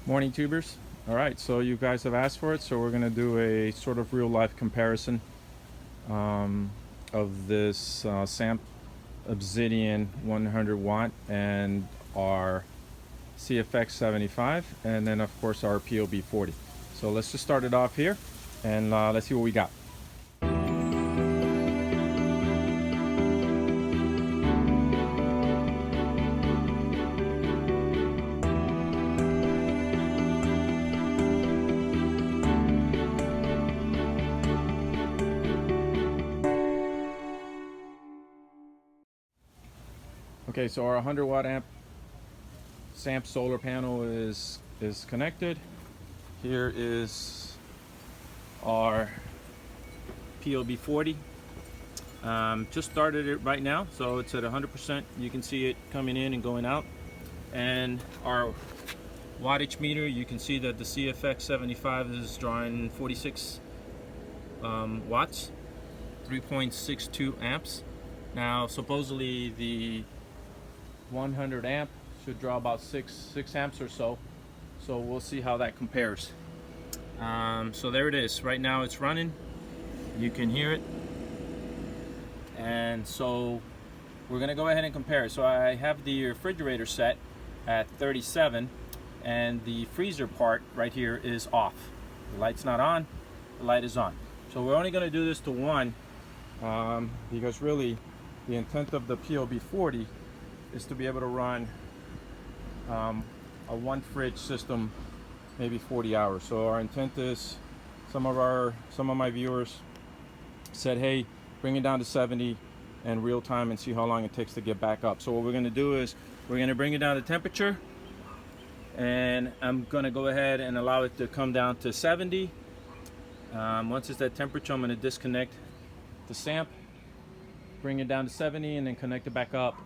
Morning, tubers. All right, so you guys have asked for it, so we're gonna do a sort of real life comparison of this Zamp Obsidian 100 watt and our CFX75, and then of course our PLB40. So let's just start it off here and let's see what we got. Okay, so our 100 watt amp Zamp solar panel is connected. Here is our PLB40. Just started it right now, so it's at 100%. You can see it coming in and going out. And our wattage meter, you can see that the CFX75 is drawing 46 watts, 3.62 amps. Now supposedly the 100 amp should draw about 6 amps or so, so we'll see how that compares. So there it is. Right now it's running, you can hear it, and so we're gonna go ahead and compare. So I have the refrigerator set at 37 and the freezer part right here is off. The light's not on, the light is on. So we're only gonna do this to one because really the intent of the PLB40 is to be able to run a one fridge system maybe 40 hours. So our intent is, some of my viewers said, hey, bring it down to 70 in real time and see how long it takes to get back up. So what we're going to do is we're going to bring it down to temperature, and I'm going to go ahead and allow it to come down to 70. Once it's at temperature, I'm going to disconnect the Zamp, bring it down to 70, and then connect it back up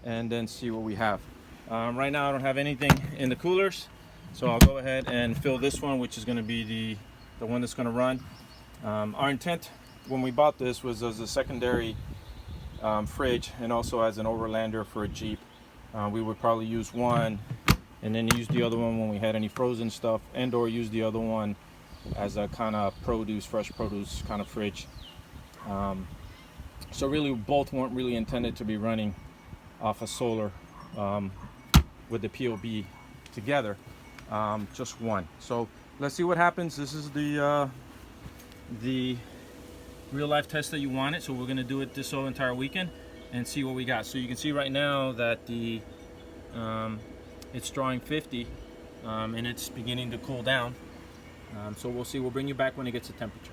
and then see what we have. Right now I don't have anything in the coolers, so I'll go ahead and fill this one, which is going to be the one that's going to run. Our intent when we bought this was as a secondary fridge and also as an overlander for a Jeep. We would probably use one and then use the other one when we had any frozen stuff, and or use the other one as a kind of fresh produce kind of fridge. So really both weren't really intended to be running off a solar with the PLB together, just one. So let's see what happens. This is the real life test that you wanted, so we're going to do it this whole entire weekend and see what we got. So you can see right now that the it's drawing 50 and it's beginning to cool down. So we'll see. We'll bring you back when it gets to temperature.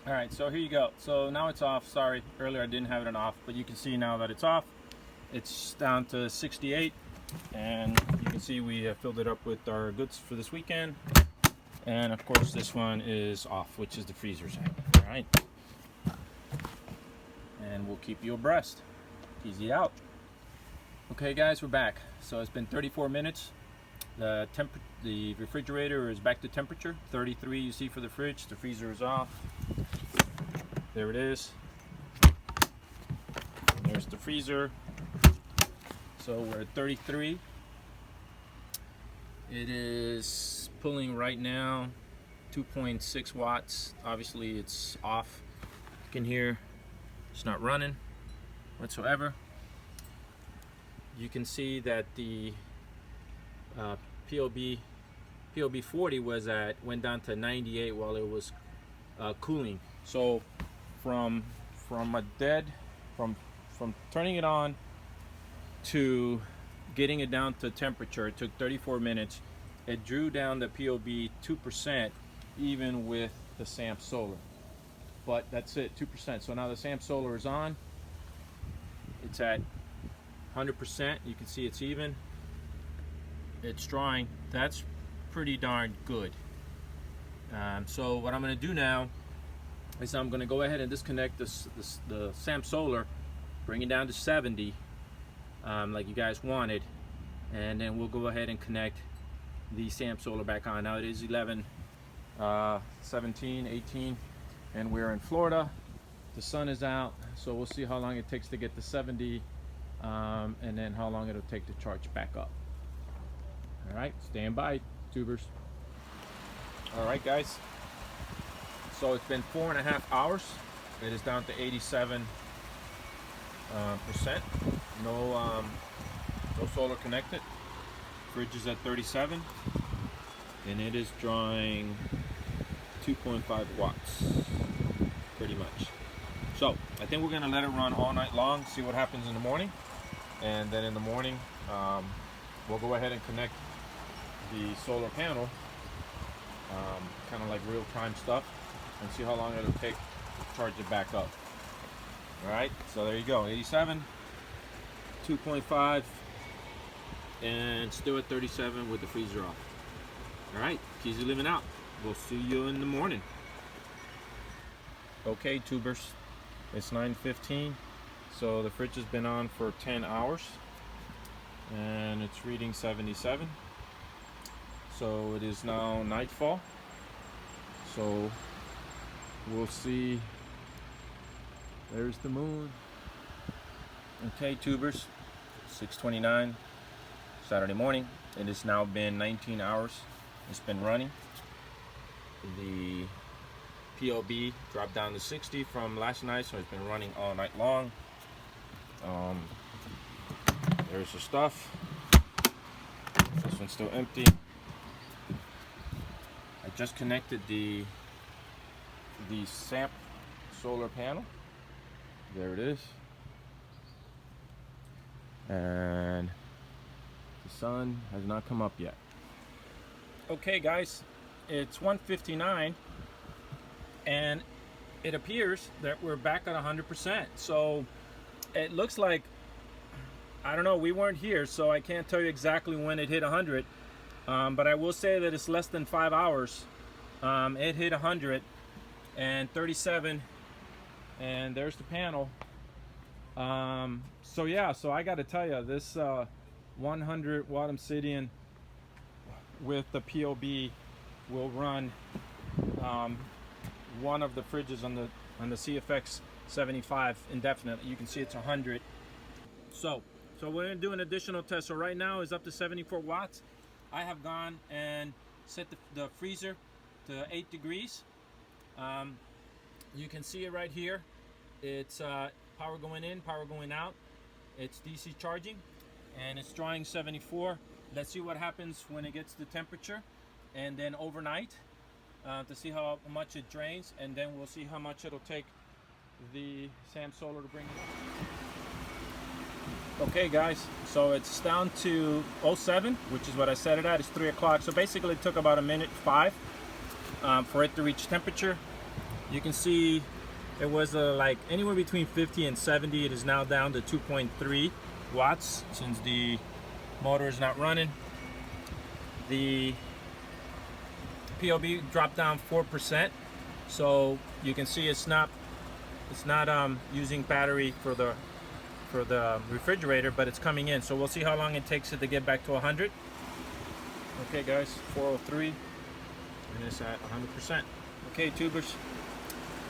All right, so here you go. So now it's off. Sorry, earlier I didn't have it on off, but you can see now that it's off. It's down to 68, and you can see we filled it up with our goods for this weekend. And of course this one is off, which is the freezer side. All right, and we'll keep you abreast. Easy out. Okay guys, we're back. So it's been 34 minutes. The refrigerator is back to temperature, 33 you see for the fridge. The freezer is off. There it is. There's the freezer. So we're at 33. It is pulling right now 2.6 watts. Obviously it's off. You can hear it's not running whatsoever. You can see that the PLB40 went down to 98 while it was cooling. So from turning it on to getting it down to temperature, it took 34 minutes. It drew down the PLB 2% even with the Zamp Solar, but that's it, 2%. So now the Zamp Solar is on. It's at 100%. You can see it's even. It's drawing. That's pretty darn good. So what I'm going to do now is I'm going to go ahead and disconnect the Zamp Solar, bring it down to 70 like you guys wanted, and then we'll go ahead and connect the Zamp Solar back on. Now it is 11, 17, 18, and we're in Florida. The sun is out, so we'll see how long it takes to get to 70 and then how long it'll take to charge back up. All right, stand by, tubers. All right, guys. So it's been 4.5 hours. It is down to 87%. No solar connected. Fridge is at 37, and it is drawing 2.5 watts, pretty much. So I think we're gonna let it run all night long, see what happens in the morning, and then in the morning we'll go ahead and connect the solar panel, kind of like real-time stuff, and see how long it'll take to charge it back up. All right, so there you go, 87, 2.5, and still at 37 with the freezer off. All right, Keezy living out. We'll see you in the morning. Okay, tubers, it's 9:15, so the fridge has been on for 10 hours, and it's reading 77. So it is now nightfall. So we'll see. There's the moon. Okay, tubers, 6:29, Saturday morning. It has now been 19 hours. It's been running. The PLB dropped down to 60 from last night, so it's been running all night long. There's the stuff. This one's still empty. I just connected the Zamp solar panel. There it is. And the sun has not come up yet. Okay, guys, it's 1:59, and it appears that we're back at 100%. So it looks like, I don't know, we weren't here, so I can't tell you exactly when it hit 100, but I will say that it's less than 5 hours. It hit 100 and 37, and there's the panel. So yeah, so I got to tell you, this 100 watt Obsidian with the PLB will run one of the fridges on the CFX75 indefinitely. You can see it's 100. So we're gonna do an additional test. So right now is up to 74 watts. I have gone and set the freezer to 8 degrees. You can see it right here. It's power going in, power going out. It's DC charging, and it's drawing 74. Let's see what happens when it gets the temperature, and then overnight to see how much it drains, and then we'll see how much it'll take the Zamp Solar to bring it up. Okay, guys, so it's down to 07, which is what I set it at. It's 3 o'clock, so basically it took about 1:05 for it to reach temperature. You can see it was like anywhere between 50 and 70. It is now down to 2.3 watts since the motor is not running. The PLB dropped down 4%, so you can see it's not using battery for the refrigerator, but it's coming in. So we'll see how long it takes it to get back to 100. Okay, guys, 4:03, and it's at 100%. Okay, tubers,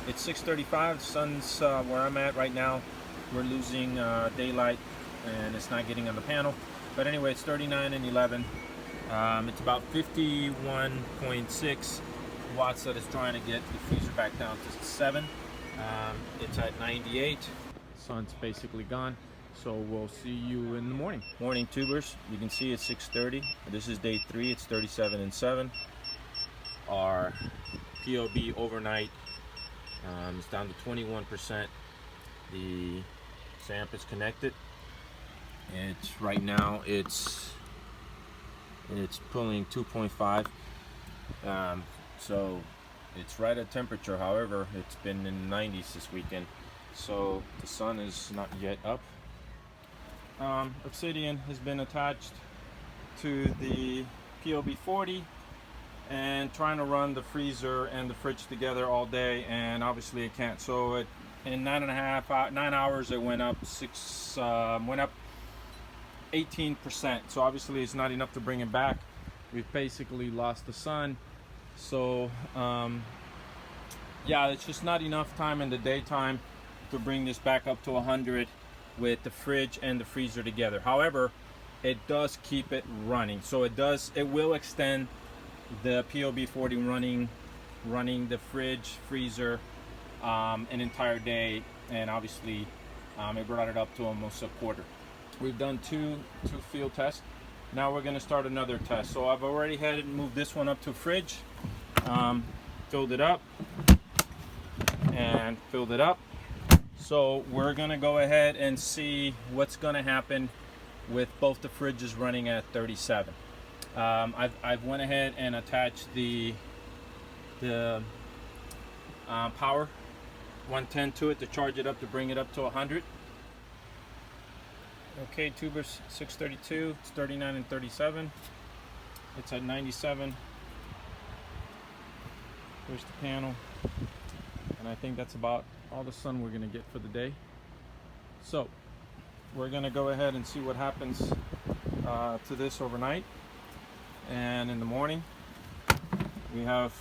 it's 6:35. The sun's where I'm at right now. We're losing daylight, and it's not getting on the panel. But anyway, it's 39 and 11. It's about 51.6 watts that it's trying to get the freezer back down to 7. It's at 98. Sun's basically gone. So we'll see you in the morning. Morning, tubers. You can see it's 6:30. This is day 3. It's 37 and 7. Our PLB overnight is down to 21%. The Zamp is connected. It's right now it's pulling 2.5, so it's right at temperature. However, it's been in the 90s this weekend, so the sun is not yet up. Obsidian has been attached to the PLB40 and trying to run the freezer and the fridge together all day, and obviously it can't. So in 9 hours it went up 18%. So obviously it's not enough to bring it back. We've basically lost the sun. So yeah, it's just not enough time in the daytime to bring this back up to 100 with the fridge and the freezer together. However, it does keep it running. So it will extend the PLB40 running the fridge, freezer an entire day, and obviously it brought it up to almost a quarter. We've done two field tests. Now we're going to start another test. So I've already had it moved this one up to fridge, filled it up, and filled it up. So we're going to go ahead and see what's going to happen with both the fridges running at 37. I've went ahead and attached the power 110 to it to charge it up, to bring it up to 100. Okay, tubers 632, it's 39 and 37. It's at 97. Here's the panel. And I think that's about all the sun we're gonna get for the day. So we're gonna go ahead and see what happens to this overnight. And in the morning, we have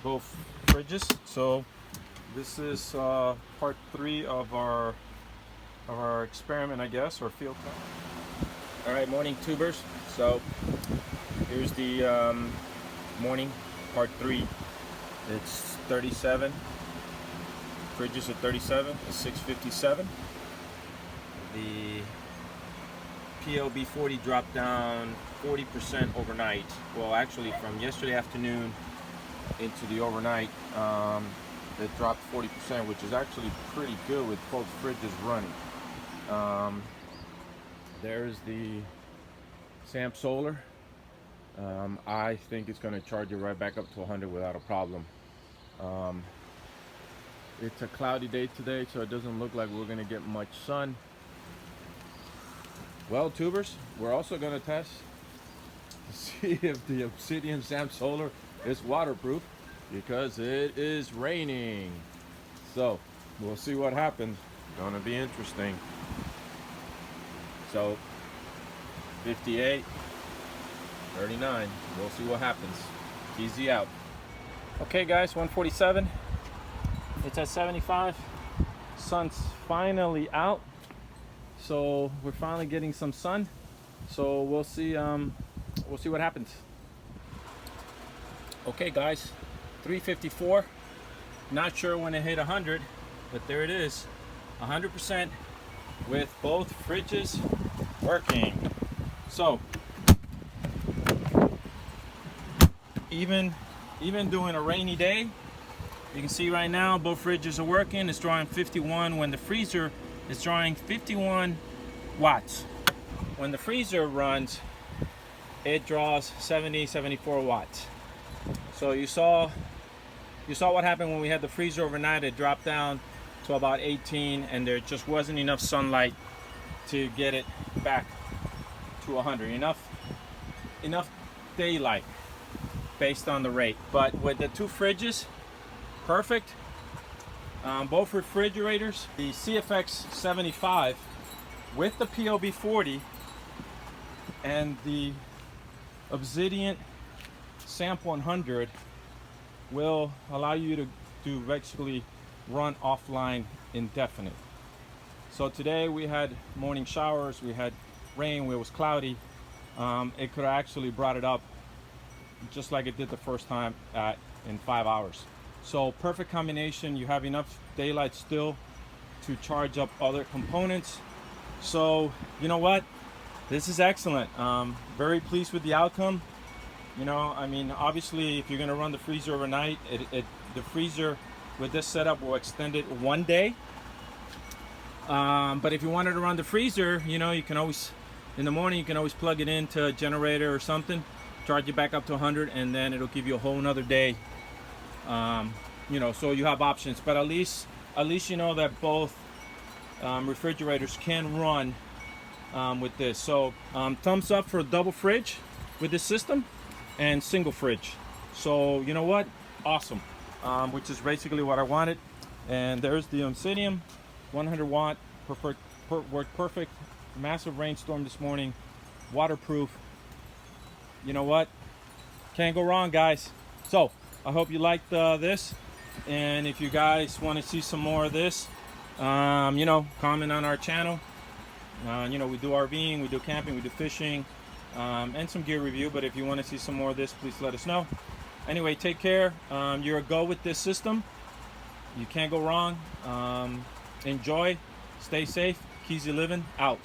both fridges. So this is part 3 of our experiment, I guess, or field test. All right, morning tubers. So here's the morning part 3. It's 37. Fridges at 37. It's 6:57. The PLB40 dropped down 40% overnight. Well, actually, from yesterday afternoon into the overnight, it dropped 40%, which is actually pretty good with both fridges running. There's the Zamp Solar. I think it's going to charge it right back up to 100 without a problem. It's a cloudy day today, so it doesn't look like we're going to get much sun. Well, tubers, we're also going to test to see if the Obsidian Zamp Solar is waterproof, because it is raining. So we'll see what happens. Gonna be interesting. So 58, 39. We'll see what happens. Easy out. Okay, guys, 147. It's at 75. Sun's finally out. So we're finally getting some sun. So we'll see what happens. Okay, guys, 354. Not sure when it hit 100, but there it is. 100% with both fridges working. So even during a rainy day, you can see right now both fridges are working. It's drawing 51 when the freezer is drawing 51 watts. When the freezer runs, it draws 74 watts. So you saw what happened when we had the freezer overnight. It dropped down to about 18, and there just wasn't enough sunlight to get it back to 100. Enough daylight based on the rate. But with the two fridges, perfect. Both refrigerators, the CFX75 with the PLB40 and the Obsidian Zamp 100 will allow you to basically run offline indefinite. So today we had morning showers, we had rain, it was cloudy. It could have actually brought it up just like it did the first time in 5 hours. So perfect combination. You have enough daylight still to charge up other components. So you know what? This is excellent. Very pleased with the outcome. I mean, obviously, if you're going to run the freezer overnight, the freezer with this setup will extend it 1 day. But if you wanted to run the freezer, you can always, in the morning, you can always plug it into a generator or something, charge it back up to 100, and then it'll give you a whole nother day. So you have options. But at least you know that both refrigerators can run with this. So thumbs up for a double fridge with this system and single fridge. So you know what? Awesome. Which is basically what I wanted. And there's the Obsidian 100 watt, worked perfect. Massive rainstorm this morning, waterproof. You know what? Can't go wrong, guys. So I hope you liked this, and if you guys want to see some more of this, comment on our channel, You know, we do RVing, we do camping, we do fishing, and some gear review. But if you want to see some more of this, please let us know. Anyway, take care. You're a go with this system. You can't go wrong. Enjoy. Stay safe. Keezy Living out.